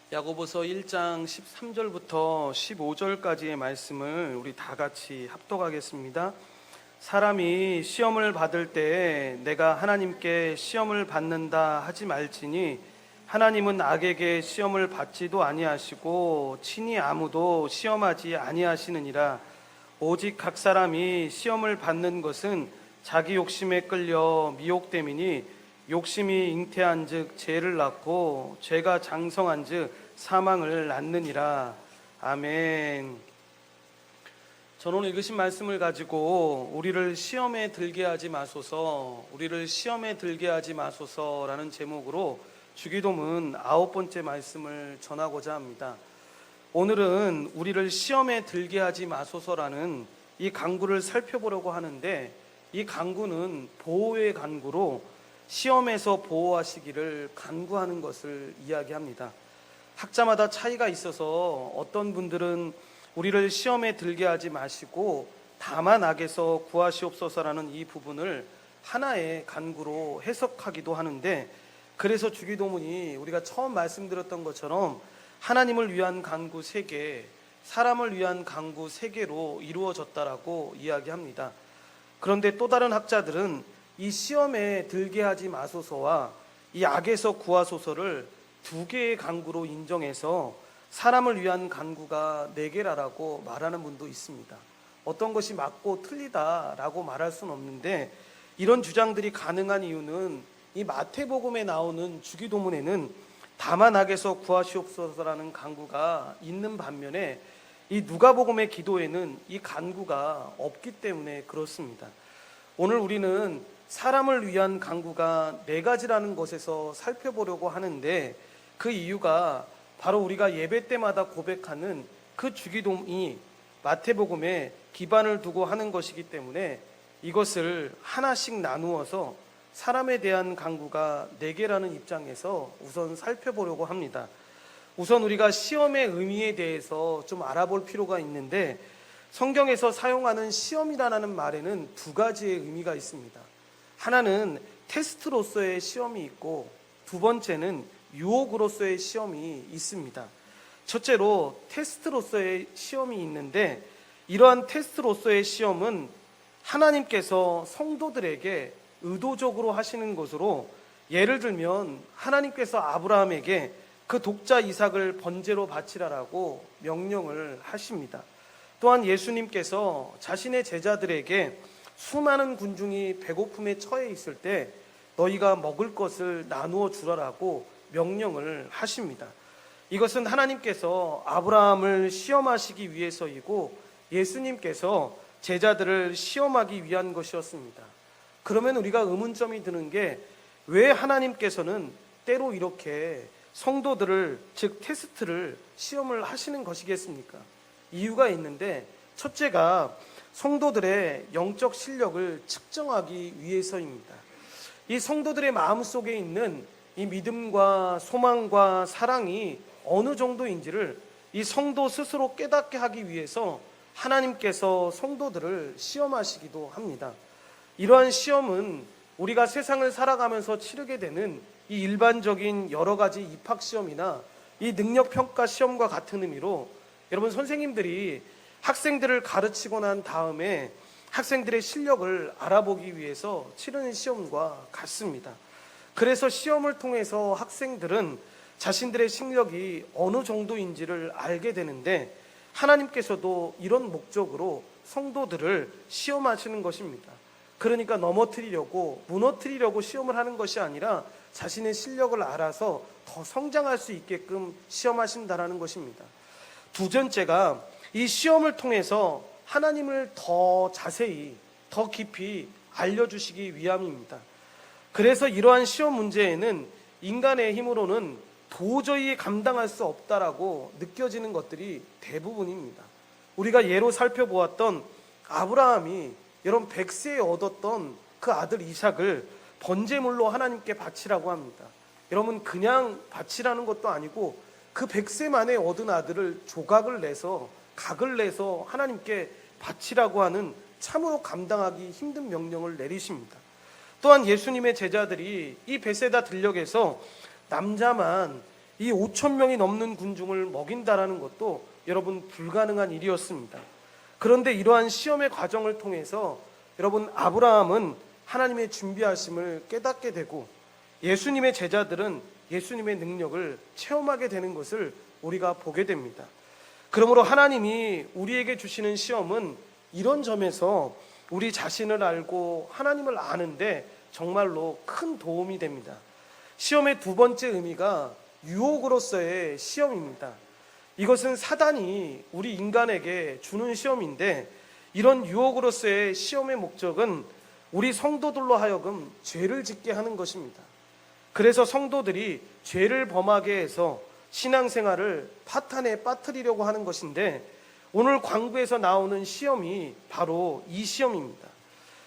야고보서 1장 13절부터 15절까지의 말씀을 우리 다 같이 합독하겠습니다. 사람이 시험을 받을 때에 내가 하나님께 시험을 받는다 하지 말지니 하나님은 악에게 시험을 받지도 아니하시고 친히 아무도 시험하지 아니하시느니라. 오직 각 사람이 시험을 받는 것은 자기 욕심에 끌려 미혹됨이니 욕심이 잉태한즉 죄를 낳고 죄가 장성한즉 사망을 낳느니라. 아멘. 저는 오늘 읽으신 말씀을 가지고 우리를 시험에 들게 하지 마소서, 우리를 시험에 들게 하지 마소서라는 제목으로 주기도문 9번째 말씀을 전하고자 합니다. 오늘은 우리를 시험에 들게 하지 마소서라는 이 간구를 살펴보려고 하는데, 이 간구는 보호의 간구로 시험에서 보호하시기를 간구하는 것을 이야기합니다. 학자마다 차이가 있어서 어떤 분들은 우리를 시험에 들게 하지 마시고 다만 악에서 구하시옵소서라는 이 부분을 하나의 간구로 해석하기도 하는데, 그래서 주기도문이 우리가 처음 말씀드렸던 것처럼 하나님을 위한 간구 3개, 사람을 위한 간구 3개로 이루어졌다라고 이야기합니다. 그런데 또 다른 학자들은 이 시험에 들게 하지 마소서와 이 악에서 구하소서를 2개의 간구로 인정해서 사람을 위한 간구가 4개라고 말하는 분도 있습니다. 어떤 것이 맞고 틀리다라고 말할 수는 없는데, 이런 주장들이 가능한 이유는 이 마태복음에 나오는 주기도문에는 다만 악에서 구하시옵소서라는 간구가 있는 반면에 이 누가복음의 기도에는 이 간구가 없기 때문에 그렇습니다. 오늘 우리는 사람을 위한 간구가 4가지라는 것에서 살펴보려고 하는데, 그 이유가 바로 우리가 예배 때마다 고백하는 그 주기도문이 마태복음에 기반을 두고 하는 것이기 때문에 이것을 하나씩 나누어서 사람에 대한 간구가 4개라는 입장에서 우선 살펴보려고 합니다. 우선 우리가 시험의 의미에 대해서 좀 알아볼 필요가 있는데, 성경에서 사용하는 시험이라는 말에는 2가지의 의미가 있습니다. 하나는 테스트로서의 시험이 있고, 2번째는 유혹으로서의 시험이 있습니다. 첫째로 테스트로서의 시험이 있는데, 이러한 테스트로서의 시험은 하나님께서 성도들에게 의도적으로 하시는 것으로, 예를 들면 하나님께서 아브라함에게 그 독자 이삭을 번제로 바치라라고 명령을 하십니다. 또한 예수님께서 자신의 제자들에게 수많은 군중이 배고픔에 처해 있을 때 너희가 먹을 것을 나누어 주라라고 명령을 하십니다. 이것은 하나님께서 아브라함을 시험하시기 위해서이고, 예수님께서 제자들을 시험하기 위한 것이었습니다. 그러면 우리가 의문점이 드는 게, 왜 하나님께서는 때로 이렇게 성도들을, 즉 테스트를, 시험을 하시는 것이겠습니까? 이유가 있는데, 첫째가 성도들의 영적 실력을 측정하기 위해서입니다. 이 성도들의 마음속에 있는 이 믿음과 소망과 사랑이 어느 정도인지를 이 성도 스스로 깨닫게 하기 위해서 하나님께서 성도들을 시험하시기도 합니다. 이러한 시험은 우리가 세상을 살아가면서 치르게 되는 이 일반적인 여러 가지 입학시험이나 이 능력평가 시험과 같은 의미로, 여러분, 선생님들이 학생들을 가르치고 난 다음에 학생들의 실력을 알아보기 위해서 치르는 시험과 같습니다. 그래서 시험을 통해서 학생들은 자신들의 실력이 어느 정도인지를 알게 되는데, 하나님께서도 이런 목적으로 성도들을 시험하시는 것입니다. 그러니까 넘어뜨리려고, 무너뜨리려고 시험을 하는 것이 아니라 자신의 실력을 알아서 더 성장할 수 있게끔 시험하신다라는 것입니다. 2번째가 이 시험을 통해서 하나님을 더 자세히, 더 깊이 알려주시기 위함입니다. 그래서 이러한 시험 문제에는 인간의 힘으로는 도저히 감당할 수 없다라고 느껴지는 것들이 대부분입니다. 우리가 예로 살펴보았던 아브라함이 여러분 100세에 얻었던 그 아들 이삭을 번제물로 하나님께 바치라고 합니다. 여러분, 그냥 바치라는 것도 아니고 그 100세 만에 얻은 아들을 조각을 내서, 각을 내서 하나님께 바치라고 하는 참으로 감당하기 힘든 명령을 내리십니다. 또한 예수님의 제자들이 이 베세다 들녘에서 남자만 이 5천 명이 넘는 군중을 먹인다라는 것도 여러분 불가능한 일이었습니다. 그런데 이러한 시험의 과정을 통해서 여러분 아브라함은 하나님의 준비하심을 깨닫게 되고 예수님의 제자들은 예수님의 능력을 체험하게 되는 것을 우리가 보게 됩니다. 그러므로 하나님이 우리에게 주시는 시험은 이런 점에서 우리 자신을 알고 하나님을 아는데 정말로 큰 도움이 됩니다. 시험의 두 번째 의미가 유혹으로서의 시험입니다. 이것은 사단이 우리 인간에게 주는 시험인데, 이런 유혹으로서의 시험의 목적은 우리 성도들로 하여금 죄를 짓게 하는 것입니다. 그래서 성도들이 죄를 범하게 해서 신앙생활을 파탄에 빠뜨리려고 하는 것인데, 오늘 광부에서 나오는 시험이 바로 이 시험입니다.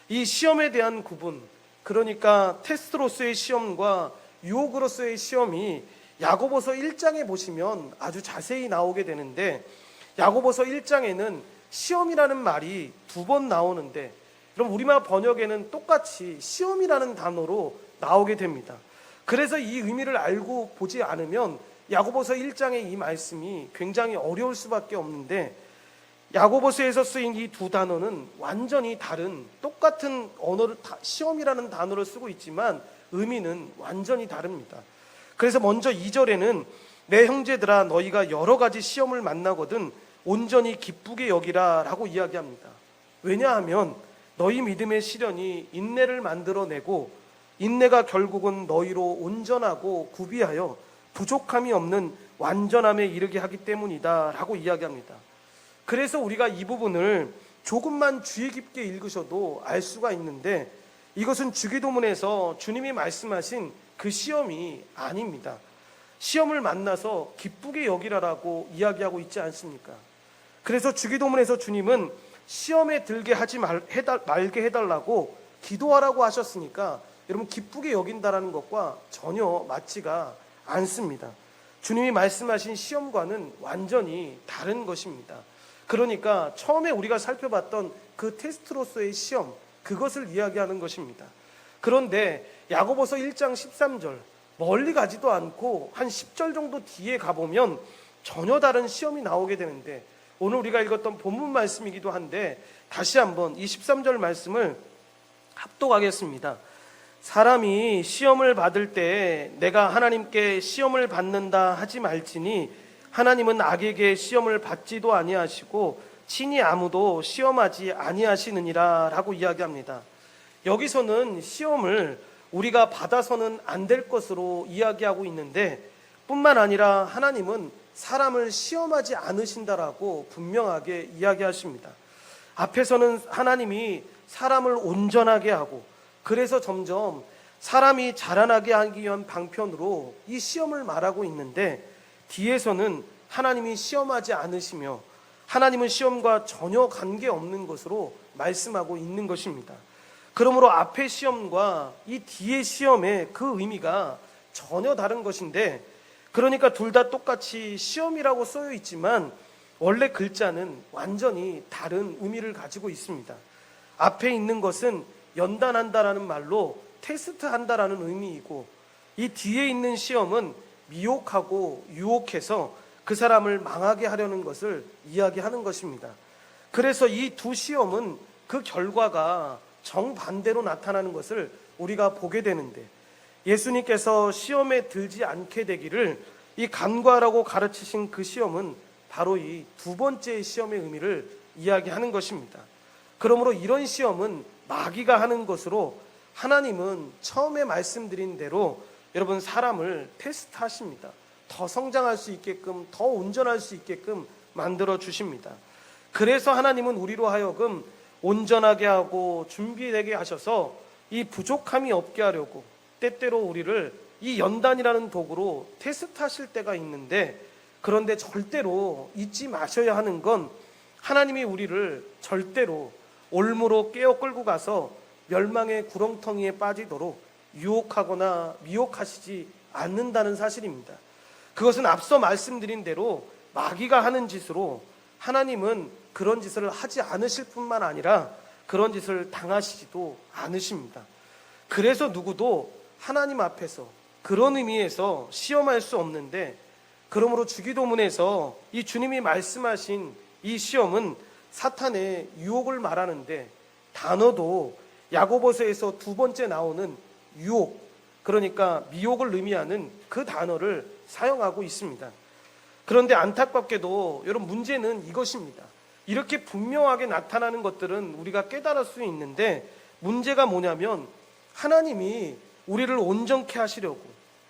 이 시험에 대한 구분, 그러니까 테스트로서의 시험과 유혹으로서의 시험이 야고보서 1장에 보시면 아주 자세히 나오게 되는데, 야고보서 1장에는 시험이라는 말이 2번 나오는데, 그럼 우리말 번역에는 똑같이 시험이라는 단어로 나오게 됩니다. 그래서 이 의미를 알고 보지 않으면 야고보서 1장의 이 말씀이 굉장히 어려울 수밖에 없는데, 야고보서에서 쓰인 이 두 단어는 완전히 다른, 똑같은 언어를 시험이라는 단어를 쓰고 있지만 의미는 완전히 다릅니다. 그래서 먼저 2절에는 내 형제들아 너희가 여러 가지 시험을 만나거든 온전히 기쁘게 여기라 라고 이야기합니다. 왜냐하면 너희 믿음의 시련이 인내를 만들어내고, 인내가 결국은 너희로 온전하고 구비하여 부족함이 없는 완전함에 이르게 하기 때문이다 라고 이야기합니다. 그래서 우리가 이 부분을 조금만 주의 깊게 읽으셔도 알 수가 있는데, 이것은 주기도문에서 주님이 말씀하신 그 시험이 아닙니다. 시험을 만나서 기쁘게 여기라라고 이야기하고 있지 않습니까? 그래서 주기도문에서 주님은 시험에 들게 하지 말게 해달라고 기도하라고 하셨으니까 여러분 기쁘게 여긴다라는 것과 전혀 맞지가 않습니다. 주님이 말씀하신 시험과는 완전히 다른 것입니다. 그러니까 처음에 우리가 살펴봤던 그 테스트로서의 시험, 그것을 이야기하는 것입니다. 그런데 야고보서 1장 13절, 멀리 가지도 않고 한 10절 정도 뒤에 가보면 전혀 다른 시험이 나오게 되는데, 오늘 우리가 읽었던 본문 말씀이기도 한데 다시 한번 이 13절 말씀을 합독하겠습니다. 사람이 시험을 받을 때 내가 하나님께 시험을 받는다 하지 말지니 하나님은 악에게 시험을 받지도 아니하시고 친히 아무도 시험하지 아니하시느니라 라고 이야기합니다. 여기서는 시험을 우리가 받아서는 안 될 것으로 이야기하고 있는데, 뿐만 아니라 하나님은 사람을 시험하지 않으신다라고 분명하게 이야기하십니다. 앞에서는 하나님이 사람을 온전하게 하고, 그래서 점점 사람이 자라나게 하기 위한 방편으로 이 시험을 말하고 있는데, 뒤에서는 하나님이 시험하지 않으시며 하나님은 시험과 전혀 관계없는 것으로 말씀하고 있는 것입니다. 그러므로 앞의 시험과 이 뒤의 시험의 그 의미가 전혀 다른 것인데, 그러니까 둘 다 똑같이 시험이라고 써여 있지만 원래 글자는 완전히 다른 의미를 가지고 있습니다. 앞에 있는 것은 연단한다라는 말로 테스트한다라는 의미이고, 이 뒤에 있는 시험은 미혹하고 유혹해서 그 사람을 망하게 하려는 것을 이야기하는 것입니다. 그래서 이 두 시험은 그 결과가 정반대로 나타나는 것을 우리가 보게 되는데, 예수님께서 시험에 들지 않게 되기를 이 간과라고 가르치신 그 시험은 바로 이 두 번째 시험의 의미를 이야기하는 것입니다. 그러므로 이런 시험은 마귀가 하는 것으로, 하나님은 처음에 말씀드린 대로 여러분 사람을 테스트하십니다. 더 성장할 수 있게끔, 더 온전할 수 있게끔 만들어 주십니다. 그래서 하나님은 우리로 하여금 온전하게 하고 준비되게 하셔서 이 부족함이 없게 하려고 때때로 우리를 이 연단이라는 도구로 테스트하실 때가 있는데, 그런데 절대로 잊지 마셔야 하는 건 하나님이 우리를 절대로 올무로 깨어 끌고 가서 멸망의 구렁텅이에 빠지도록 유혹하거나 미혹하시지 않는다는 사실입니다. 그것은 앞서 말씀드린 대로 마귀가 하는 짓으로, 하나님은 그런 짓을 하지 않으실 뿐만 아니라 그런 짓을 당하시지도 않으십니다. 그래서 누구도 하나님 앞에서 그런 의미에서 시험할 수 없는데, 그러므로 주기도문에서 이 주님이 말씀하신 이 시험은 사탄의 유혹을 말하는데, 단어도 야고보서에서 두 번째 나오는 유혹, 그러니까 미혹을 의미하는 그 단어를 사용하고 있습니다. 그런데 안타깝게도 여러분, 문제는 이것입니다. 이렇게 분명하게 나타나는 것들은 우리가 깨달을 수 있는데, 문제가 뭐냐면 하나님이 우리를 온전케 하시려고,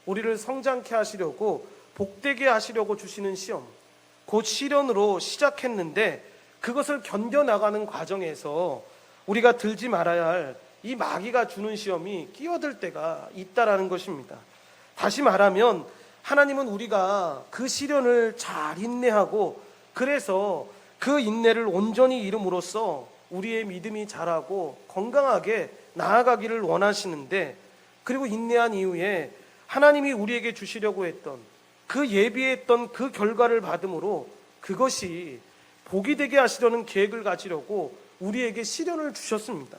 우리를 성장케 하시려고, 복되게 하시려고 주시는 시험, 곧 시련으로 시작했는데, 그것을 견뎌나가는 과정에서 우리가 들지 말아야 할 이 마귀가 주는 시험이 끼어들 때가 있다라는 것입니다. 다시 말하면 하나님은 우리가 그 시련을 잘 인내하고, 그래서 그 인내를 온전히 이름으로써 우리의 믿음이 자라고 건강하게 나아가기를 원하시는데, 그리고 인내한 이후에 하나님이 우리에게 주시려고 했던 그 예비했던 그 결과를 받음으로 그것이 복이 되게 하시려는 계획을 가지려고 우리에게 시련을 주셨습니다.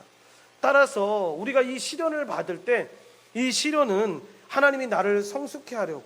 따라서 우리가 이 시련을 받을 때, 이 시련은 하나님이 나를 성숙케 하려고,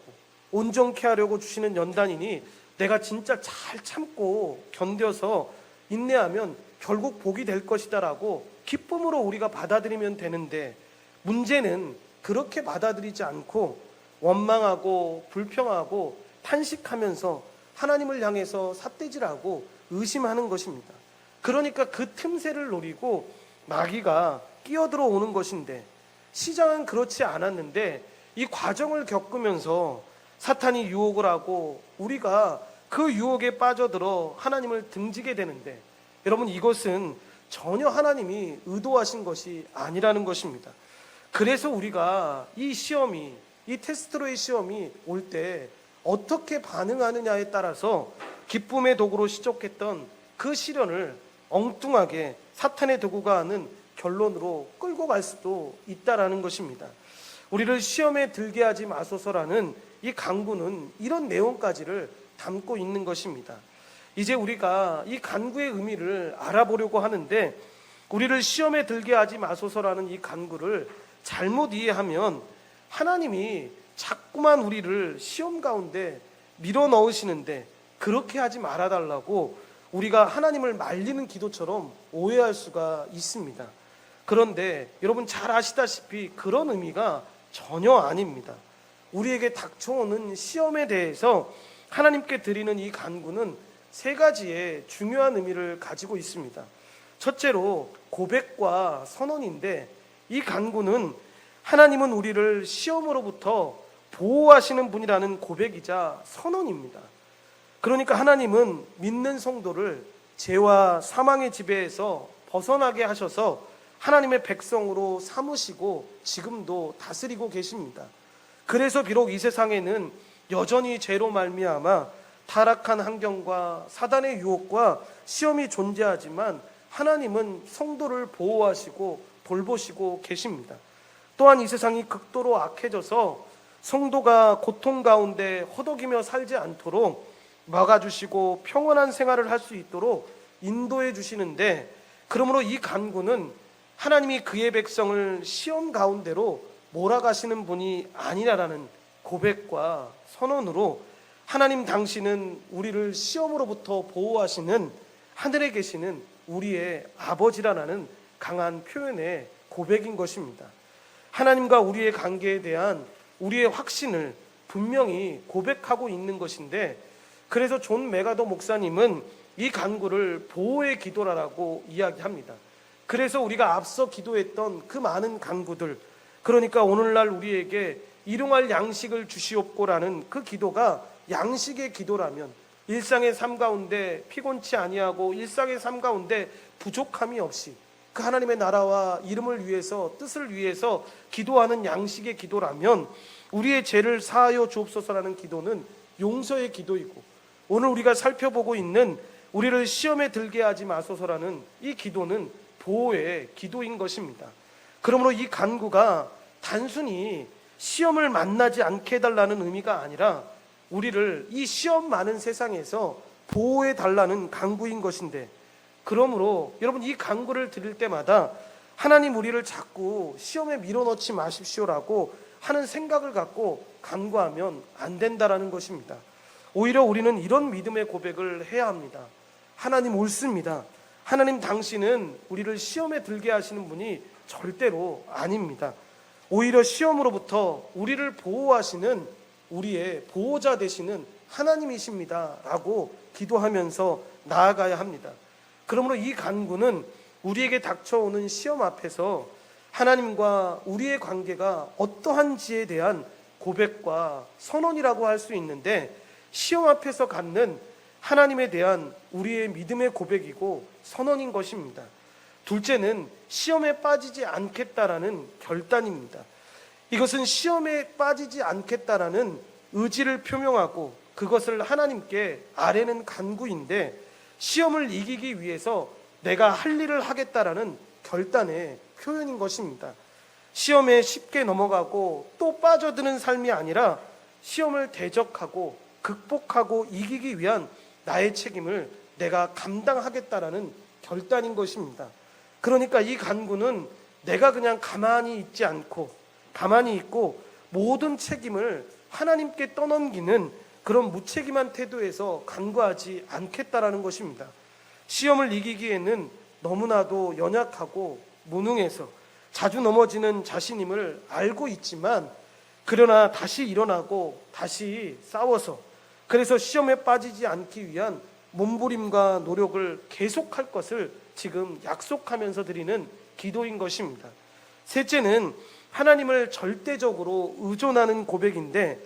온전케 하려고 주시는 연단이니 내가 진짜 잘 참고 견뎌서 인내하면 결국 복이 될 것이다 라고 기쁨으로 우리가 받아들이면 되는데, 문제는 그렇게 받아들이지 않고 원망하고 불평하고 탄식하면서 하나님을 향해서 삿대질하고 의심하는 것입니다. 그러니까 그 틈새를 노리고 마귀가 끼어들어 오는 것인데, 시장은 그렇지 않았는데 이 과정을 겪으면서 사탄이 유혹을 하고 우리가 그 유혹에 빠져들어 하나님을 등지게 되는데, 여러분, 이것은 전혀 하나님이 의도하신 것이 아니라는 것입니다. 그래서 우리가 이 시험이, 이 테스트로의 시험이 올 때 어떻게 반응하느냐에 따라서 기쁨의 도구로 시작했던 그 시련을 엉뚱하게 사탄의 도구가 하는 결론으로 끌고 갈 수도 있다라는 것입니다. 우리를 시험에 들게 하지 마소서라는 이 간구는 이런 내용까지를 담고 있는 것입니다. 이제 우리가 이 간구의 의미를 알아보려고 하는데, 우리를 시험에 들게 하지 마소서라는 이 간구를 잘못 이해하면 하나님이 자꾸만 우리를 시험 가운데 밀어 넣으시는데, 그렇게 하지 말아달라고 우리가 하나님을 말리는 기도처럼 오해할 수가 있습니다. 그런데 여러분 잘 아시다시피 그런 의미가 전혀 아닙니다. 우리에게 닥쳐오는 시험에 대해서 하나님께 드리는 이 간구는 세 가지의 중요한 의미를 가지고 있습니다. 첫째로 고백과 선언인데, 이 간구는 하나님은 우리를 시험으로부터 보호하시는 분이라는 고백이자 선언입니다. 그러니까 하나님은 믿는 성도를 죄와 사망의 지배에서 벗어나게 하셔서 하나님의 백성으로 삼으시고 지금도 다스리고 계십니다. 그래서 비록 이 세상에는 여전히 죄로 말미암아 타락한 환경과 사단의 유혹과 시험이 존재하지만 하나님은 성도를 보호하시고 돌보시고 계십니다. 또한 이 세상이 극도로 악해져서 성도가 고통 가운데 허덕이며 살지 않도록 막아주시고 평온한 생활을 할 수 있도록 인도해 주시는데, 그러므로 이 간구는 하나님이 그의 백성을 시험 가운데로 몰아가시는 분이 아니라라는 고백과 선언으로, 하나님 당신은 우리를 시험으로부터 보호하시는 하늘에 계시는 우리의 아버지라는 강한 표현의 고백인 것입니다. 하나님과 우리의 관계에 대한 우리의 확신을 분명히 고백하고 있는 것인데, 그래서 존 메가더 목사님은 이 간구를 보호의 기도라고 이야기합니다. 그래서 우리가 앞서 기도했던 그 많은 간구들, 그러니까 오늘날 우리에게 일용할 양식을 주시옵고라는 그 기도가 양식의 기도라면, 일상의 삶 가운데 피곤치 아니하고 일상의 삶 가운데 부족함이 없이 그 하나님의 나라와 이름을 위해서, 뜻을 위해서 기도하는 양식의 기도라면, 우리의 죄를 사하여 주옵소서라는 기도는 용서의 기도이고, 오늘 우리가 살펴보고 있는 우리를 시험에 들게 하지 마소서라는 이 기도는 보호의 기도인 것입니다. 그러므로 이 간구가 단순히 시험을 만나지 않게 해달라는 의미가 아니라 우리를 이 시험 많은 세상에서 보호해 달라는 간구인 것인데, 그러므로 여러분 이 간구를 드릴 때마다 하나님 우리를 자꾸 시험에 밀어넣지 마십시오라고 하는 생각을 갖고 간구하면 안 된다라는 것입니다. 오히려 우리는 이런 믿음의 고백을 해야 합니다. 하나님 옳습니다. 하나님 당신은 우리를 시험에 들게 하시는 분이 절대로 아닙니다. 오히려 시험으로부터 우리를 보호하시는 우리의 보호자 되시는 하나님이십니다 라고 기도하면서 나아가야 합니다. 그러므로 이 간구는 우리에게 닥쳐오는 시험 앞에서 하나님과 우리의 관계가 어떠한지에 대한 고백과 선언이라고 할 수 있는데, 시험 앞에서 갖는 하나님에 대한 우리의 믿음의 고백이고 선언인 것입니다. 둘째는 시험에 빠지지 않겠다라는 결단입니다. 이것은 시험에 빠지지 않겠다라는 의지를 표명하고 그것을 하나님께 아뢰는 간구인데, 시험을 이기기 위해서 내가 할 일을 하겠다라는 결단의 표현인 것입니다. 시험에 쉽게 넘어가고 또 빠져드는 삶이 아니라 시험을 대적하고 극복하고 이기기 위한 나의 책임을 내가 감당하겠다라는 결단인 것입니다. 그러니까 이 간구는 내가 그냥 가만히 있고 모든 책임을 하나님께 떠넘기는 그런 무책임한 태도에서 간구하지 않겠다라는 것입니다. 시험을 이기기에는 너무나도 연약하고 무능해서 자주 넘어지는 자신임을 알고 있지만, 그러나 다시 일어나고 다시 싸워서, 그래서 시험에 빠지지 않기 위한 몸부림과 노력을 계속할 것을 지금 약속하면서 드리는 기도인 것입니다. 셋째는 하나님을 절대적으로 의존하는 고백인데,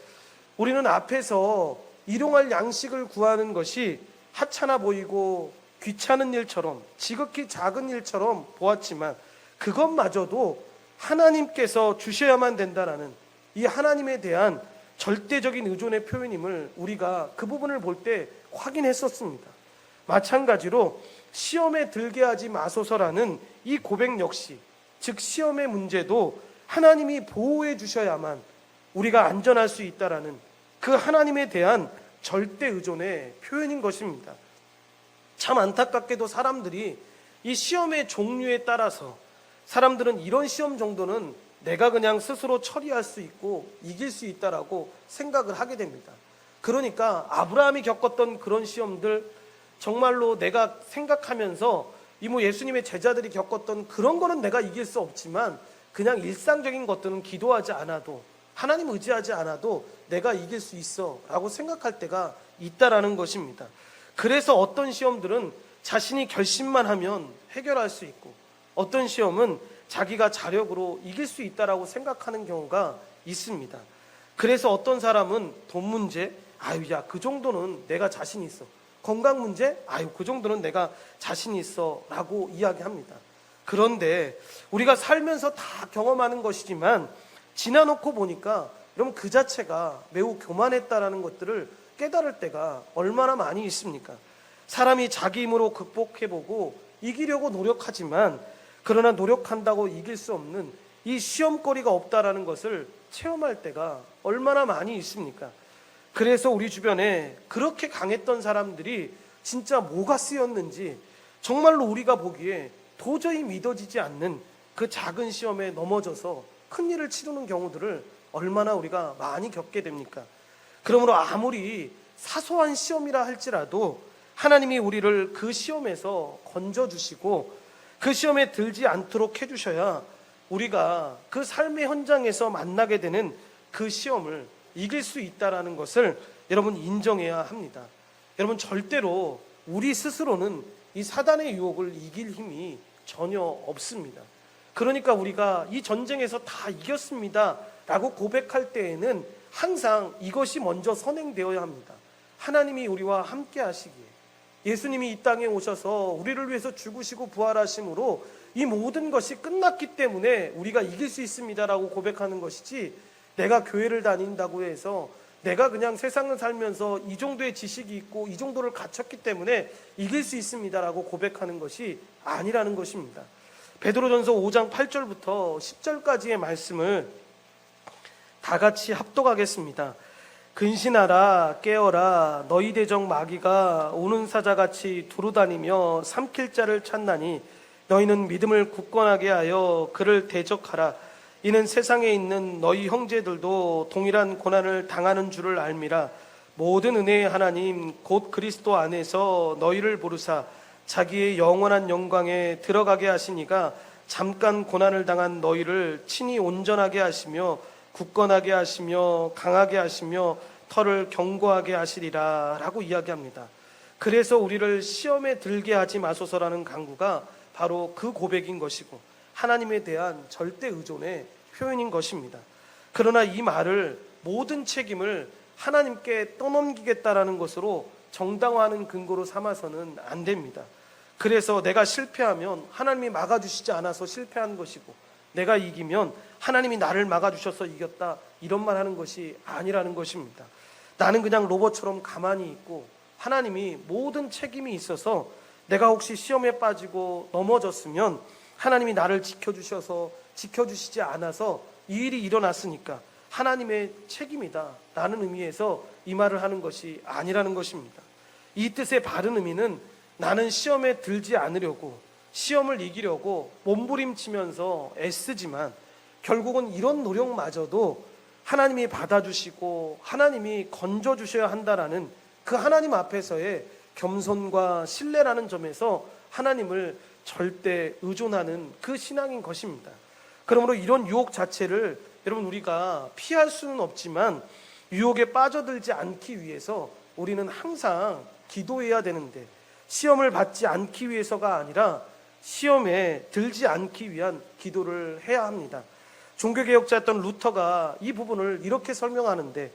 우리는 앞에서 일용할 양식을 구하는 것이 하찮아 보이고 귀찮은 일처럼, 지극히 작은 일처럼 보았지만 그것마저도 하나님께서 주셔야만 된다라는 이 하나님에 대한 절대적인 의존의 표현임을 우리가 그 부분을 볼 때 확인했었습니다. 마찬가지로 시험에 들게 하지 마소서라는 이 고백 역시, 즉 시험의 문제도 하나님이 보호해 주셔야만 우리가 안전할 수 있다라는 그 하나님에 대한 절대 의존의 표현인 것입니다. 참 안타깝게도 사람들이 이 시험의 종류에 따라서, 사람들은 이런 시험 정도는 내가 그냥 스스로 처리할 수 있고 이길 수 있다라고 생각을 하게 됩니다. 그러니까 아브라함이 겪었던 그런 시험들, 정말로 내가 생각하면서 예수님의 제자들이 겪었던 그런 거는 내가 이길 수 없지만, 그냥 일상적인 것들은 기도하지 않아도, 하나님 의지하지 않아도 내가 이길 수 있어 라고 생각할 때가 있다라는 것입니다. 그래서 어떤 시험들은 자신이 결심만 하면 해결할 수 있고, 어떤 시험은 자기가 자력으로 이길 수 있다라고 생각하는 경우가 있습니다. 그래서 어떤 사람은 돈 문제, 그 정도는 내가 자신 있어. 건강 문제, 그 정도는 내가 자신 있어 라고 이야기합니다. 그런데 우리가 살면서 다 경험하는 것이지만 지나놓고 보니까 여러분, 그 자체가 매우 교만했다라는 것들을 깨달을 때가 얼마나 많이 있습니까? 사람이 자기 힘으로 극복해보고 이기려고 노력하지만, 그러나 노력한다고 이길 수 없는 이 시험거리가 없다라는 것을 체험할 때가 얼마나 많이 있습니까? 그래서 우리 주변에 그렇게 강했던 사람들이 진짜 뭐가 쓰였는지, 정말로 우리가 보기에 도저히 믿어지지 않는 그 작은 시험에 넘어져서 큰일을 치르는 경우들을 얼마나 우리가 많이 겪게 됩니까? 그러므로 아무리 사소한 시험이라 할지라도 하나님이 우리를 그 시험에서 건져주시고 그 시험에 들지 않도록 해주셔야 우리가 그 삶의 현장에서 만나게 되는 그 시험을 이길 수 있다는 것을 여러분 인정해야 합니다. 여러분, 절대로 우리 스스로는 이 사단의 유혹을 이길 힘이 전혀 없습니다. 그러니까 우리가 이 전쟁에서 다 이겼습니다 라고 고백할 때에는 항상 이것이 먼저 선행되어야 합니다. 하나님이 우리와 함께 하시기에, 예수님이 이 땅에 오셔서 우리를 위해서 죽으시고 부활하심으로 이 모든 것이 끝났기 때문에 우리가 이길 수 있습니다라고 고백하는 것이지, 내가 교회를 다닌다고 해서 내가 그냥 세상을 살면서 이 정도의 지식이 있고 이 정도를 갖췄기 때문에 이길 수 있습니다라고 고백하는 것이 아니라는 것입니다. 베드로전서 5장 8절부터 10절까지의 말씀을 다 같이 합독하겠습니다. 근신하라, 깨어라. 너희 대적 마귀가 오는 사자같이 두루다니며 삼킬 자를 찾나니, 너희는 믿음을 굳건하게 하여 그를 대적하라. 이는 세상에 있는 너희 형제들도 동일한 고난을 당하는 줄을 알미라. 모든 은혜의 하나님 곧 그리스도 안에서 너희를 부르사 자기의 영원한 영광에 들어가게 하시니가 잠깐 고난을 당한 너희를 친히 온전하게 하시며 굳건하게 하시며 강하게 하시며 털을 견고하게 하시리라 라고 이야기합니다. 그래서 우리를 시험에 들게 하지 마소서라는 간구가 바로 그 고백인 것이고 하나님에 대한 절대 의존의 표현인 것입니다. 그러나 이 말을 모든 책임을 하나님께 떠넘기겠다라는 것으로 정당화하는 근거로 삼아서는 안 됩니다. 그래서 내가 실패하면 하나님이 막아주시지 않아서 실패한 것이고 내가 이기면 하나님이 나를 막아주셔서 이겼다, 이런 말 하는 것이 아니라는 것입니다. 나는 그냥 로봇처럼 가만히 있고 하나님이 모든 책임이 있어서 내가 혹시 시험에 빠지고 넘어졌으면 하나님이 나를 지켜주셔서 지켜주시지 않아서 이 일이 일어났으니까 하나님의 책임이다 라는 의미에서 이 말을 하는 것이 아니라는 것입니다. 이 뜻의 바른 의미는 나는 시험에 들지 않으려고 시험을 이기려고 몸부림치면서 애쓰지만 결국은 이런 노력마저도 하나님이 받아주시고 하나님이 건져주셔야 한다라는 그 하나님 앞에서의 겸손과 신뢰라는 점에서 하나님을 절대 의존하는 그 신앙인 것입니다. 그러므로 이런 유혹 자체를 여러분 우리가 피할 수는 없지만 유혹에 빠져들지 않기 위해서 우리는 항상 기도해야 되는데 시험을 받지 않기 위해서가 아니라 시험에 들지 않기 위한 기도를 해야 합니다. 종교개혁자였던 루터가 이 부분을 이렇게 설명하는데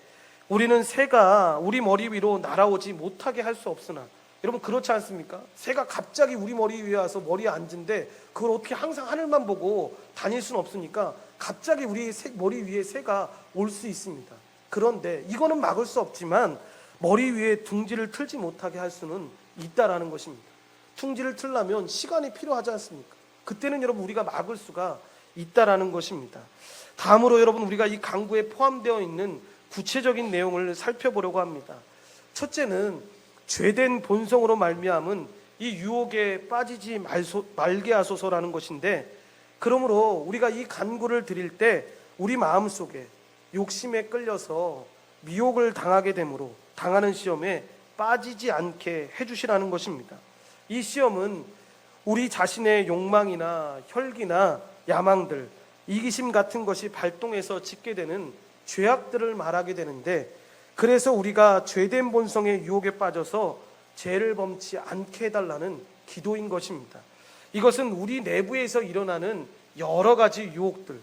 우리는 새가 우리 머리 위로 날아오지 못하게 할 수 없으나, 여러분 그렇지 않습니까? 새가 갑자기 우리 머리 위에 와서 머리에 앉은데 그걸 어떻게 항상 하늘만 보고 다닐 수는 없으니까 갑자기 우리 머리 위에 새가 올 수 있습니다. 그런데 이거는 막을 수 없지만 머리 위에 둥지를 틀지 못하게 할 수는 있다라는 것입니다. 둥지를 틀려면 시간이 필요하지 않습니까? 그때는 여러분 우리가 막을 수가 있다라는 것입니다. 다음으로 여러분 우리가 이 강구에 포함되어 있는 구체적인 내용을 살펴보려고 합니다. 첫째는 죄된 본성으로 말미암은 이 유혹에 빠지지 말게 하소서라는 것인데, 그러므로 우리가 이 간구를 드릴 때 우리 마음속에 욕심에 끌려서 미혹을 당하게 되므로 당하는 시험에 빠지지 않게 해주시라는 것입니다. 이 시험은 우리 자신의 욕망이나 혈기나 야망들, 이기심 같은 것이 발동해서 짓게 되는 죄악들을 말하게 되는데, 그래서 우리가 죄된 본성의 유혹에 빠져서 죄를 범치 않게 해달라는 기도인 것입니다. 이것은 우리 내부에서 일어나는 여러 가지 유혹들,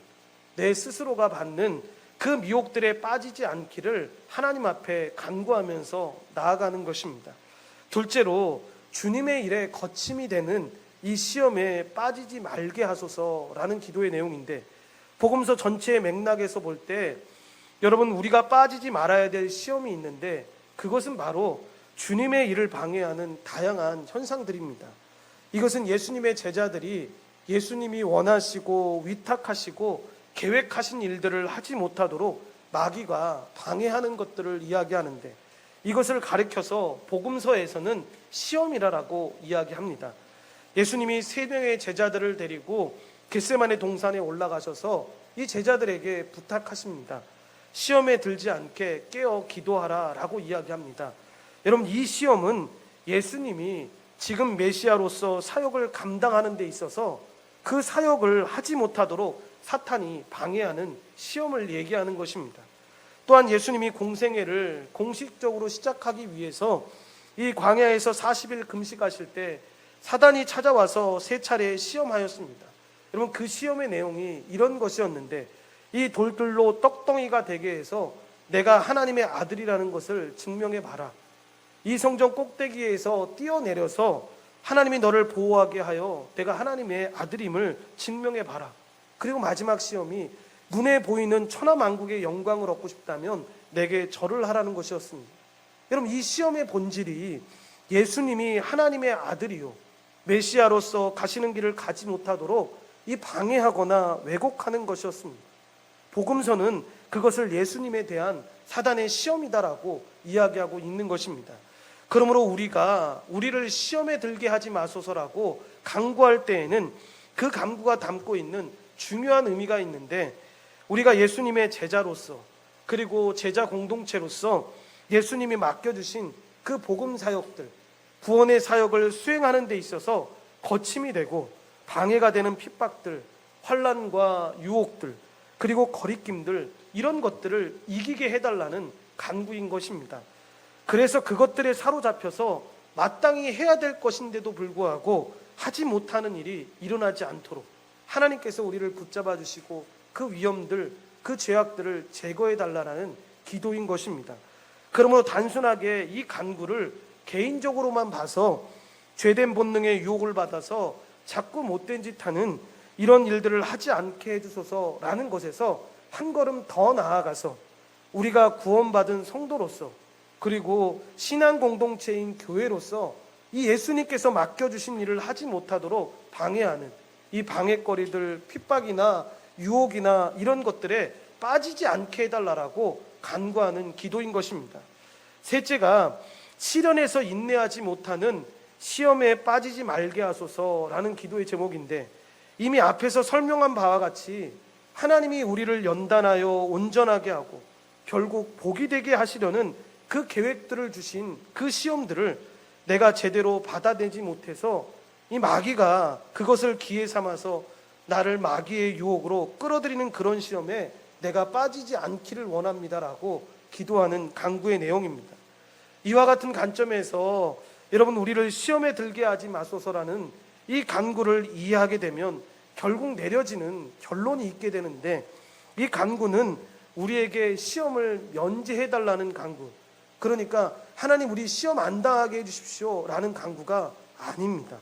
내 스스로가 받는 그 미혹들에 빠지지 않기를 하나님 앞에 간구하면서 나아가는 것입니다. 둘째로 주님의 일에 거침이 되는 이 시험에 빠지지 말게 하소서라는 기도의 내용인데, 복음서 전체의 맥락에서 볼 때 여러분 우리가 빠지지 말아야 될 시험이 있는데 그것은 바로 주님의 일을 방해하는 다양한 현상들입니다. 이것은 예수님의 제자들이 예수님이 원하시고 위탁하시고 계획하신 일들을 하지 못하도록 마귀가 방해하는 것들을 이야기하는데, 이것을 가리켜서 복음서에서는 시험이라고 이야기합니다. 예수님이 3명의 제자들을 데리고 겟세마네 동산에 올라가셔서 이 제자들에게 부탁하십니다. 시험에 들지 않게 깨어 기도하라 라고 이야기합니다. 여러분 이 시험은 예수님이 지금 메시아로서 사역을 감당하는 데 있어서 그 사역을 하지 못하도록 사탄이 방해하는 시험을 얘기하는 것입니다. 또한 예수님이 공생애를 공식적으로 시작하기 위해서 이 광야에서 40일 금식하실 때 사단이 찾아와서 3차례 시험하였습니다. 여러분 그 시험의 내용이 이런 것이었는데, 이 돌들로 떡덩이가 되게 해서 내가 하나님의 아들이라는 것을 증명해 봐라. 이 성전 꼭대기에서 뛰어내려서 하나님이 너를 보호하게 하여 내가 하나님의 아들임을 증명해 봐라. 그리고 마지막 시험이 눈에 보이는 천하만국의 영광을 얻고 싶다면 내게 절을 하라는 것이었습니다. 여러분 이 시험의 본질이 예수님이 하나님의 아들이요 메시아로서 가시는 길을 가지 못하도록 이 방해하거나 왜곡하는 것이었습니다. 복음서는 그것을 예수님에 대한 사단의 시험이다라고 이야기하고 있는 것입니다. 그러므로 우리가 우리를 시험에 들게 하지 마소서라고 간구할 때에는 그 간구가 담고 있는 중요한 의미가 있는데, 우리가 예수님의 제자로서, 그리고 제자 공동체로서 예수님이 맡겨주신 그 복음 사역들, 구원의 사역을 수행하는 데 있어서 거침이 되고 방해가 되는 핍박들, 환난과 유혹들, 그리고 거리낌들, 이런 것들을 이기게 해달라는 간구인 것입니다. 그래서 그것들에 사로잡혀서 마땅히 해야 될 것인데도 불구하고 하지 못하는 일이 일어나지 않도록 하나님께서 우리를 붙잡아 주시고 그 위험들, 그 죄악들을 제거해 달라는 기도인 것입니다. 그러므로 단순하게 이 간구를 개인적으로만 봐서 죄된 본능의 유혹을 받아서 자꾸 못된 짓 하는 이런 일들을 하지 않게 해주소서라는 것에서 한 걸음 더 나아가서 우리가 구원받은 성도로서, 그리고 신앙 공동체인 교회로서 이 예수님께서 맡겨주신 일을 하지 못하도록 방해하는 이 방해거리들, 핍박이나 유혹이나 이런 것들에 빠지지 않게 해달라고 간구하는 기도인 것입니다. 셋째가 시련에서 인내하지 못하는 시험에 빠지지 말게 하소서라는 기도의 제목인데, 이미 앞에서 설명한 바와 같이 하나님이 우리를 연단하여 온전하게 하고 결국 복이 되게 하시려는 그 계획들을 주신 그 시험들을 내가 제대로 받아내지 못해서 이 마귀가 그것을 기회 삼아서 나를 마귀의 유혹으로 끌어들이는 그런 시험에 내가 빠지지 않기를 원합니다라고 기도하는 간구의 내용입니다. 이와 같은 관점에서 여러분, 우리를 시험에 들게 하지 마소서라는 이 간구를 이해하게 되면 결국 내려지는 결론이 있게 되는데, 이 간구는 우리에게 시험을 면제해달라는 간구, 그러니까 하나님 우리 시험 안 당하게 해주십시오 라는 간구가 아닙니다.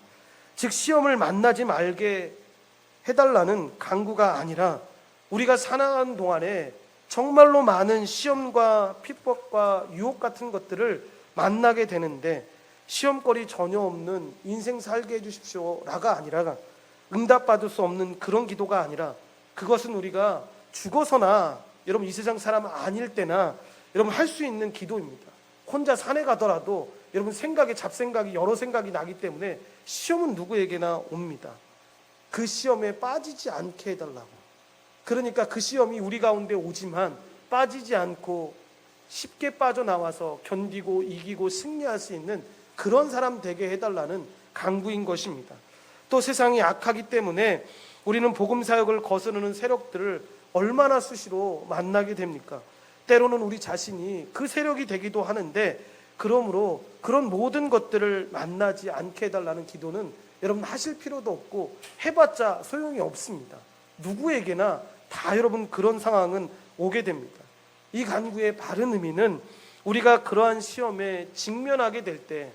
즉 시험을 만나지 말게 해달라는 간구가 아니라 우리가 살아가는 동안에 정말로 많은 시험과 핍박과 유혹 같은 것들을 만나게 되는데, 시험거리 전혀 없는 인생 살게 해주십시오 라가 아니라, 응답받을 수 없는 그런 기도가 아니라, 그것은 우리가 죽어서나 여러분 이 세상 사람 아닐 때나 여러분 할 수 있는 기도입니다. 혼자 산에 가더라도 여러분 생각에 잡생각이 여러 생각이 나기 때문에 시험은 누구에게나 옵니다. 그 시험에 빠지지 않게 해달라고. 그러니까 그 시험이 우리 가운데 오지만 빠지지 않고 쉽게 빠져나와서 견디고 이기고 승리할 수 있는 그런 사람 되게 해달라는 간구인 것입니다. 또 세상이 악하기 때문에 우리는 복음 사역을 거스르는 세력들을 얼마나 수시로 만나게 됩니까? 때로는 우리 자신이 그 세력이 되기도 하는데, 그러므로 그런 모든 것들을 만나지 않게 해달라는 기도는 여러분 하실 필요도 없고 해봤자 소용이 없습니다. 누구에게나 다 여러분 그런 상황은 오게 됩니다. 이 간구의 바른 의미는 우리가 그러한 시험에 직면하게 될 때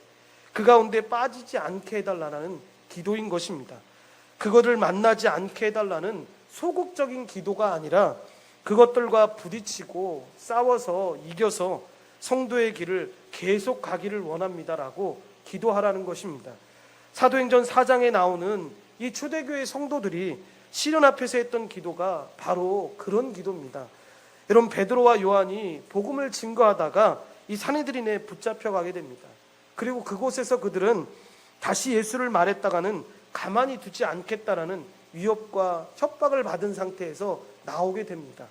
그 가운데 빠지지 않게 해달라는 기도인 것입니다. 그것을 만나지 않게 해달라는 소극적인 기도가 아니라 그것들과 부딪히고 싸워서 이겨서 성도의 길을 계속 가기를 원합니다라고 기도하라는 것입니다. 사도행전 4장에 나오는 이 초대교회 성도들이 시련 앞에서 했던 기도가 바로 그런 기도입니다. 여러분, 베드로와 요한이 복음을 증거하다가 이 사내들인에 붙잡혀가게 됩니다. 그리고 그곳에서 그들은 다시 예수를 말했다가는 가만히 두지 않겠다라는 위협과 협박을 받은 상태에서 나오게 됩니다.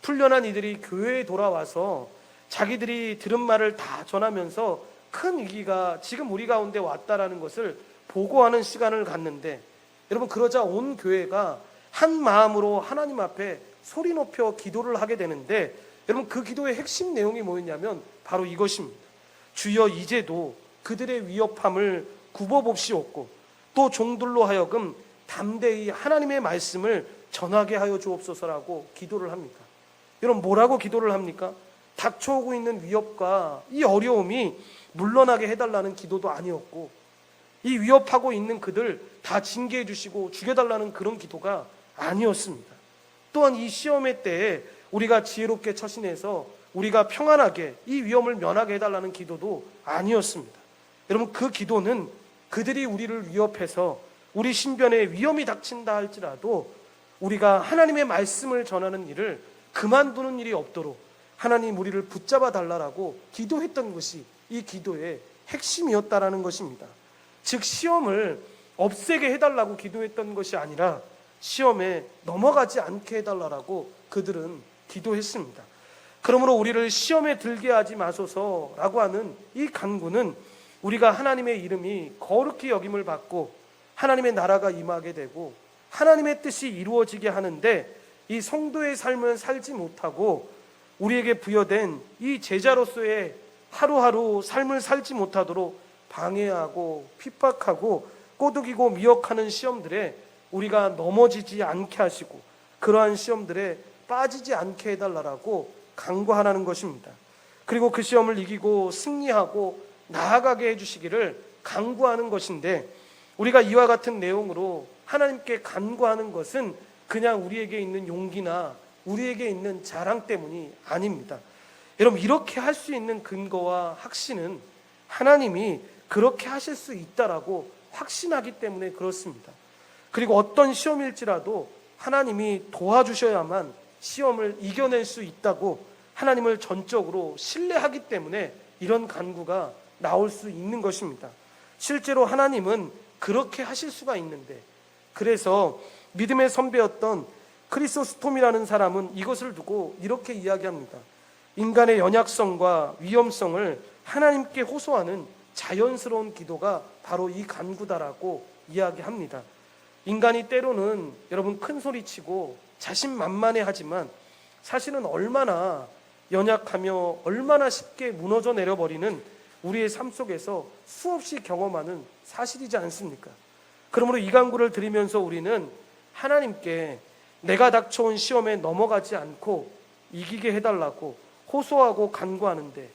풀려난 이들이 교회에 돌아와서 자기들이 들은 말을 다 전하면서 큰 위기가 지금 우리 가운데 왔다라는 것을 보고하는 시간을 갖는데, 여러분 그러자 온 교회가 한 마음으로 하나님 앞에 소리 높여 기도를 하게 되는데, 여러분 그 기도의 핵심 내용이 뭐였냐면 바로 이것입니다. 주여 이제도 그들의 위협함을 굽어봅시옵고 또 종들로 하여금 담대히 하나님의 말씀을 전하게 하여 주옵소서라고 기도를 합니다. 여러분 뭐라고 기도를 합니까? 닥쳐오고 있는 위협과 이 어려움이 물러나게 해달라는 기도도 아니었고, 이 위협하고 있는 그들 다 징계해 주시고 죽여달라는 그런 기도가 아니었습니다. 또한 이 시험의 때에 우리가 지혜롭게 처신해서 우리가 평안하게 이 위험을 면하게 해달라는 기도도 아니었습니다. 여러분 그 기도는 그들이 우리를 위협해서 우리 신변에 위험이 닥친다 할지라도 우리가 하나님의 말씀을 전하는 일을 그만두는 일이 없도록 하나님 우리를 붙잡아 달라고 기도했던 것이 이 기도의 핵심이었다라는 것입니다. 즉 시험을 없애게 해달라고 기도했던 것이 아니라 시험에 넘어가지 않게 해달라고 그들은 기도했습니다. 그러므로 우리를 시험에 들게 하지 마소서라고 하는 이 간구는 우리가 하나님의 이름이 거룩히 여김을 받고 하나님의 나라가 임하게 되고 하나님의 뜻이 이루어지게 하는데 이 성도의 삶을 살지 못하고 우리에게 부여된 이 제자로서의 하루하루 삶을 살지 못하도록 방해하고 핍박하고 꼬드기고 미혹하는 시험들에 우리가 넘어지지 않게 하시고 그러한 시험들에 빠지지 않게 해달라고 간구하라는 것입니다. 그리고 그 시험을 이기고 승리하고 나아가게 해주시기를 간구하는 것인데, 우리가 이와 같은 내용으로 하나님께 간구하는 것은 그냥 우리에게 있는 용기나 우리에게 있는 자랑 때문이 아닙니다. 여러분, 이렇게 할 수 있는 근거와 확신은 하나님이 그렇게 하실 수 있다라고 확신하기 때문에 그렇습니다. 그리고 어떤 시험일지라도 하나님이 도와주셔야만 시험을 이겨낼 수 있다고 하나님을 전적으로 신뢰하기 때문에 이런 간구가 나올 수 있는 것입니다. 실제로 하나님은 그렇게 하실 수가 있는데, 그래서 믿음의 선배였던 크리소스톰이라는 사람은 이것을 두고 이렇게 이야기합니다. 인간의 연약성과 위험성을 하나님께 호소하는 자연스러운 기도가 바로 이 간구다라고 이야기합니다. 인간이 때로는 여러분 큰 소리치고 자신만만해하지만 사실은 얼마나 연약하며 얼마나 쉽게 무너져 내려버리는 우리의 삶 속에서 수없이 경험하는 사실이지 않습니까? 그러므로 이 간구를 드리면서 우리는 하나님께 내가 닥쳐온 시험에 넘어가지 않고 이기게 해달라고 호소하고 간구하는데,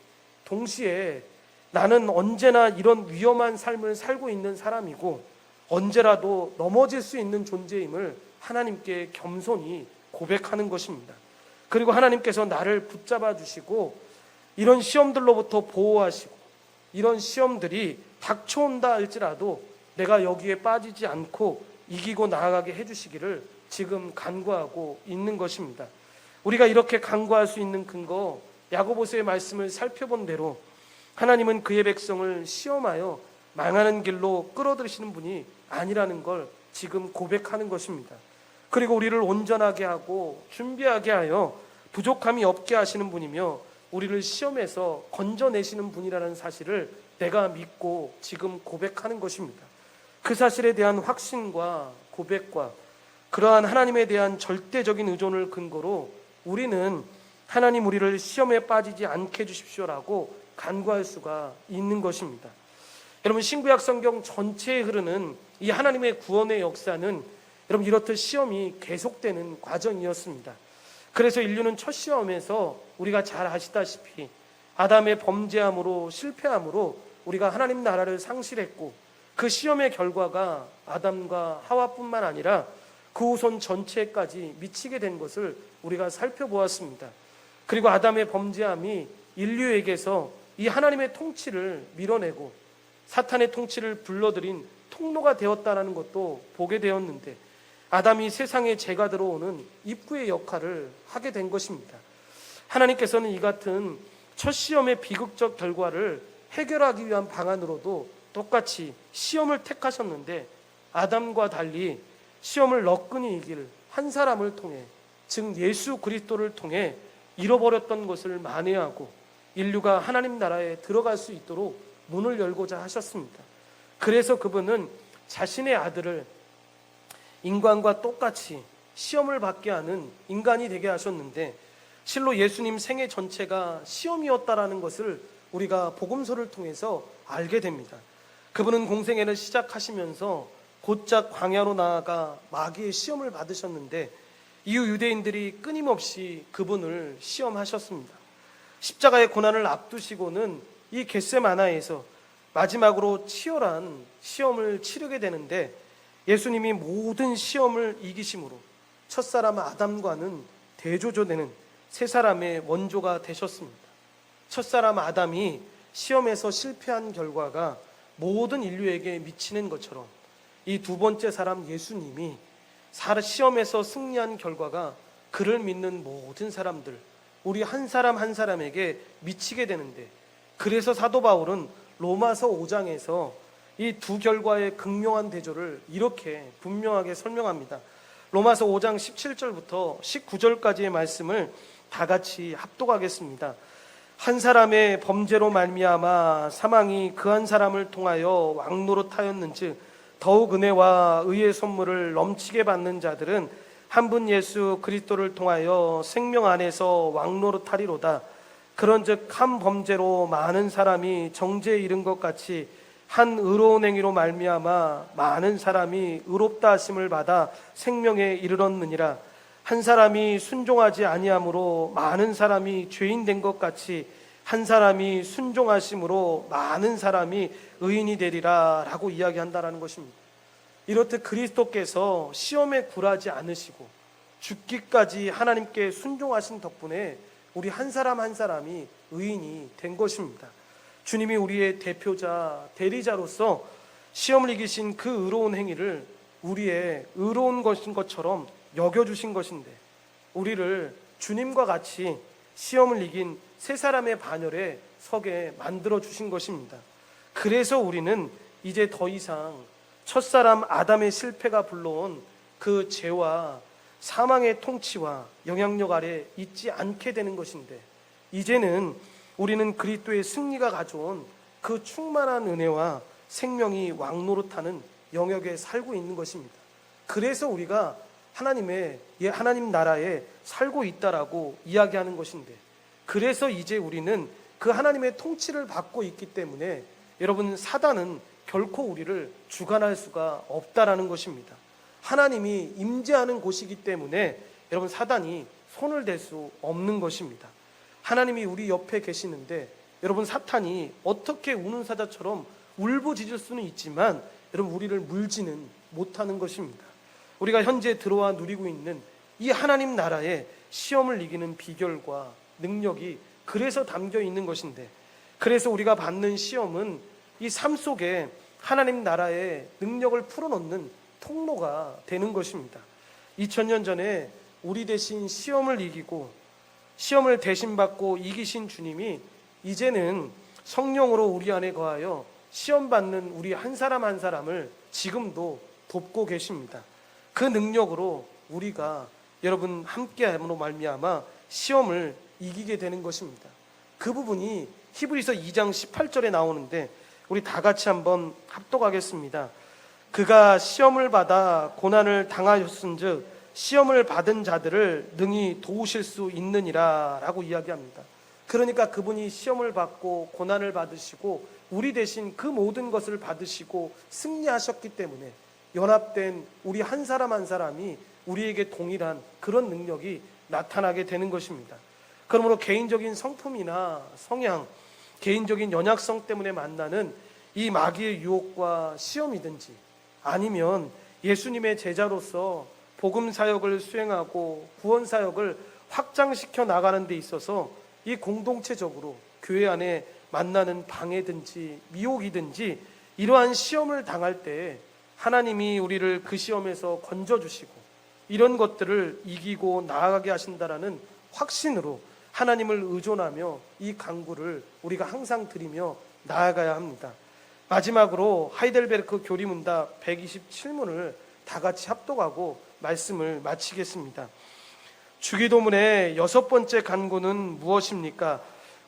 동시에 나는 언제나 이런 위험한 삶을 살고 있는 사람이고 언제라도 넘어질 수 있는 존재임을 하나님께 겸손히 고백하는 것입니다. 그리고 하나님께서 나를 붙잡아 주시고 이런 시험들로부터 보호하시고 이런 시험들이 닥쳐온다 할지라도 내가 여기에 빠지지 않고 이기고 나아가게 해주시기를 지금 간구하고 있는 것입니다. 우리가 이렇게 간구할 수 있는 근거, 야고보서의 말씀을 살펴본 대로 하나님은 그의 백성을 시험하여 망하는 길로 끌어들이시는 분이 아니라는 걸 지금 고백하는 것입니다. 그리고 우리를 온전하게 하고 준비하게 하여 부족함이 없게 하시는 분이며 우리를 시험에서 건져내시는 분이라는 사실을 내가 믿고 지금 고백하는 것입니다. 그 사실에 대한 확신과 고백과 그러한 하나님에 대한 절대적인 의존을 근거로 우리는 하나님 우리를 시험에 빠지지 않게 해주십시오라고 간구할 수가 있는 것입니다. 여러분, 신구약 성경 전체에 흐르는 이 하나님의 구원의 역사는 여러분 이렇듯 시험이 계속되는 과정이었습니다. 그래서 인류는 첫 시험에서 우리가 잘 아시다시피 아담의 범죄함으로 실패함으로 우리가 하나님 나라를 상실했고, 그 시험의 결과가 아담과 하와뿐만 아니라 그 후손 전체까지 미치게 된 것을 우리가 살펴보았습니다. 그리고 아담의 범죄함이 인류에게서 이 하나님의 통치를 밀어내고 사탄의 통치를 불러들인 통로가 되었다는 것도 보게 되었는데, 아담이 세상에 죄가 들어오는 입구의 역할을 하게 된 것입니다. 하나님께서는 이 같은 첫 시험의 비극적 결과를 해결하기 위한 방안으로도 똑같이 시험을 택하셨는데, 아담과 달리 시험을 너끈히 이길 한 사람을 통해, 즉 예수 그리스도를 통해 잃어버렸던 것을 만회하고 인류가 하나님 나라에 들어갈 수 있도록 문을 열고자 하셨습니다. 그래서 그분은 자신의 아들을 인간과 똑같이 시험을 받게 하는 인간이 되게 하셨는데, 실로 예수님 생애 전체가 시험이었다라는 것을 우리가 복음서를 통해서 알게 됩니다. 그분은 공생애를 시작하시면서 곧장 광야로 나아가 마귀의 시험을 받으셨는데, 이후 유대인들이 끊임없이 그분을 시험하셨습니다. 십자가의 고난을 앞두시고는 이 겟세마나에서 마지막으로 치열한 시험을 치르게 되는데, 예수님이 모든 시험을 이기심으로 첫사람 아담과는 대조조되는 세 사람의 원조가 되셨습니다. 첫사람 아담이 시험에서 실패한 결과가 모든 인류에게 미치는 것처럼 이 두 번째 사람 예수님이 시험에서 승리한 결과가 그를 믿는 모든 사람들, 우리 한 사람 한 사람에게 미치게 되는데, 그래서 사도 바울은 로마서 5장에서 이 두 결과의 극명한 대조를 이렇게 분명하게 설명합니다. 로마서 5장 17절부터 19절까지의 말씀을 다 같이 합독하겠습니다. 한 사람의 범죄로 말미암아 사망이 그 한 사람을 통하여 왕노릇하였는즉 더욱 은혜와 의의 선물을 넘치게 받는 자들은 한 분 예수 그리스도를 통하여 생명 안에서 왕노릇하리로다. 그런즉 한 범죄로 많은 사람이 정죄에 이른 것 같이 한 의로운 행위로 말미암아 많은 사람이 의롭다 하심을 받아 생명에 이르렀느니라. 한 사람이 순종하지 아니함으로 많은 사람이 죄인 된 것 같이 한 사람이 순종하심으로 많은 사람이 의인이 되리라 라고 이야기한다라는 것입니다. 이렇듯 그리스도께서 시험에 굴하지 않으시고 죽기까지 하나님께 순종하신 덕분에 우리 한 사람 한 사람이 의인이 된 것입니다. 주님이 우리의 대표자, 대리자로서 시험을 이기신 그 의로운 행위를 우리의 의로운 것인 것처럼 여겨주신 것인데, 우리를 주님과 같이 시험을 이긴 세 사람의 반열에 서게 만들어 주신 것입니다. 그래서 우리는 이제 더 이상 첫사람 아담의 실패가 불러온 그 죄와 사망의 통치와 영향력 아래 있지 않게 되는 것인데, 이제는 우리는 그리스도의 승리가 가져온 그 충만한 은혜와 생명이 왕노릇하는 영역에 살고 있는 것입니다. 그래서 우리가 하나님 나라에 살고 있다라고 이야기하는 것인데, 그래서 이제 우리는 그 하나님의 통치를 받고 있기 때문에 여러분, 사단은 결코 우리를 주관할 수가 없다라는 것입니다. 하나님이 임재하는 곳이기 때문에 여러분, 사단이 손을 댈 수 없는 것입니다. 하나님이 우리 옆에 계시는데 여러분, 사탄이 어떻게 우는 사자처럼 울부짖을 수는 있지만 여러분, 우리를 물지는 못하는 것입니다. 우리가 현재 들어와 누리고 있는 이 하나님 나라의 시험을 이기는 비결과 능력이 그래서 담겨 있는 것인데, 그래서 우리가 받는 시험은 이 삶 속에 하나님 나라의 능력을 풀어놓는 통로가 되는 것입니다. 2000년 전에 우리 대신 시험을 이기고 시험을 대신 받고 이기신 주님이 이제는 성령으로 우리 안에 거하여 시험 받는 우리 한 사람 한 사람을 지금도 돕고 계십니다. 그 능력으로 우리가 여러분 함께함으로 말미암아 시험을 이기게 되는 것입니다. 그 부분이 히브리서 2장 18절에 나오는데 우리 다 같이 한번 합독하겠습니다. 그가 시험을 받아 고난을 당하였은즉 시험을 받은 자들을 능히 도우실 수 있느니라 라고 이야기합니다. 그러니까 그분이 시험을 받고 고난을 받으시고 우리 대신 그 모든 것을 받으시고 승리하셨기 때문에 연합된 우리 한 사람 한 사람이 우리에게 동일한 그런 능력이 나타나게 되는 것입니다. 그러므로 개인적인 성품이나 성향, 개인적인 연약성 때문에 만나는 이 마귀의 유혹과 시험이든지, 아니면 예수님의 제자로서 복음 사역을 수행하고 구원 사역을 확장시켜 나가는 데 있어서 이 공동체적으로 교회 안에 만나는 방해든지 미혹이든지 이러한 시험을 당할 때 하나님이 우리를 그 시험에서 건져주시고 이런 것들을 이기고 나아가게 하신다라는 확신으로 하나님을 의존하며 이 간구를 우리가 항상 드리며 나아가야 합니다. 마지막으로 하이델베르크 교리문답 127문을 다 같이 합독하고 말씀을 마치겠습니다. 주기도문의 6번째 간구는 무엇입니까?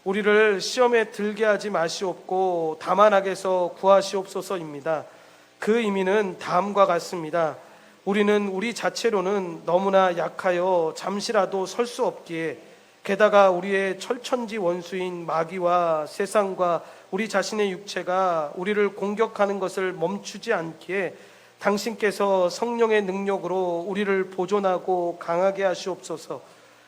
우리를 시험에 들게 하지 마시옵고 다만 악에서 구하시옵소서입니다. 그 의미는 다음과 같습니다. 우리는 우리 자체로는 너무나 약하여 잠시라도 설 수 없기에, 게다가 우리의 철천지 원수인 마귀와 세상과 우리 자신의 육체가 우리를 공격하는 것을 멈추지 않기에 당신께서 성령의 능력으로 우리를 보존하고 강하게 하시옵소서.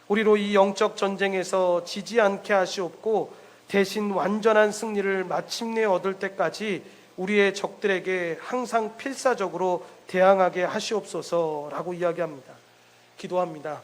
우리로 이 영적 전쟁에서 지지 않게 하시옵고 대신 완전한 승리를 마침내 얻을 때까지 우리의 적들에게 항상 필사적으로 대항하게 하시옵소서라고 이야기합니다. 기도합니다.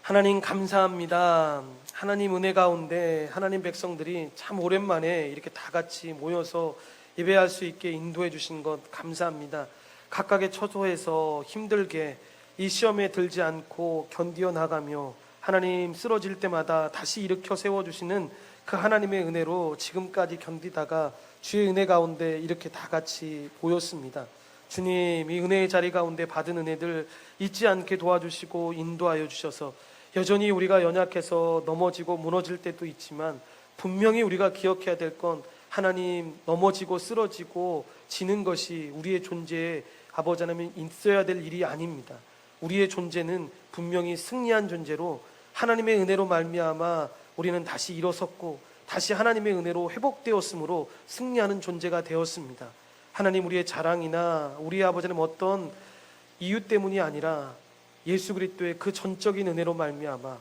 하나님 감사합니다. 하나님 은혜 가운데 하나님 백성들이 참 오랜만에 이렇게 다 같이 모여서 예배할 수 있게 인도해 주신 것 감사합니다. 각각의 처소에서 힘들게 이 시험에 들지 않고 견디어 나가며 하나님 쓰러질 때마다 다시 일으켜 세워주시는 그 하나님의 은혜로 지금까지 견디다가 주의 은혜 가운데 이렇게 다 같이 보였습니다. 주님, 이 은혜의 자리 가운데 받은 은혜들 잊지 않게 도와주시고 인도하여 주셔서 여전히 우리가 연약해서 넘어지고 무너질 때도 있지만 분명히 우리가 기억해야 될 건 하나님, 넘어지고 쓰러지고 지는 것이 우리의 존재에 아버지 하나님 있어야 될 일이 아닙니다. 우리의 존재는 분명히 승리한 존재로 하나님의 은혜로 말미암아 우리는 다시 일어섰고 다시 하나님의 은혜로 회복되었으므로 승리하는 존재가 되었습니다. 하나님, 우리의 자랑이나 우리의 아버지 하나님 어떤 이유 때문이 아니라 예수 그리스도의 그 전적인 은혜로 말미암아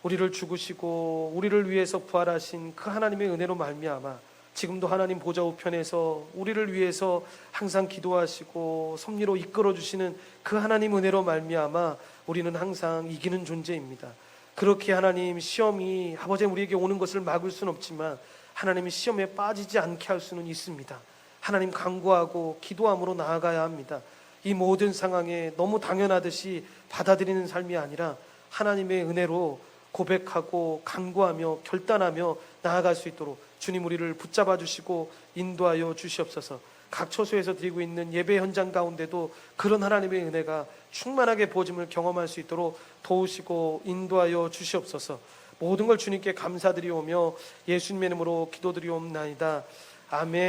우리를 죽으시고 우리를 위해서 부활하신 그 하나님의 은혜로 말미암아 지금도 하나님 보좌 우편에서 우리를 위해서 항상 기도하시고 섭리로 이끌어 주시는 그 하나님 은혜로 말미암아 우리는 항상 이기는 존재입니다. 그렇게 하나님, 시험이 아버지 우리에게 오는 것을 막을 수는 없지만 하나님이 시험에 빠지지 않게 할 수는 있습니다. 하나님 간구하고 기도함으로 나아가야 합니다. 이 모든 상황에 너무 당연하듯이 받아들이는 삶이 아니라 하나님의 은혜로 고백하고 간구하며 결단하며 나아갈 수 있도록 주님 우리를 붙잡아 주시고 인도하여 주시옵소서. 각 처소에서 드리고 있는 예배 현장 가운데도 그런 하나님의 은혜가 충만하게 부어짐을 경험할 수 있도록 도우시고 인도하여 주시옵소서. 모든 걸 주님께 감사드리오며 예수님의 이름으로 기도드리옵나이다. 아멘.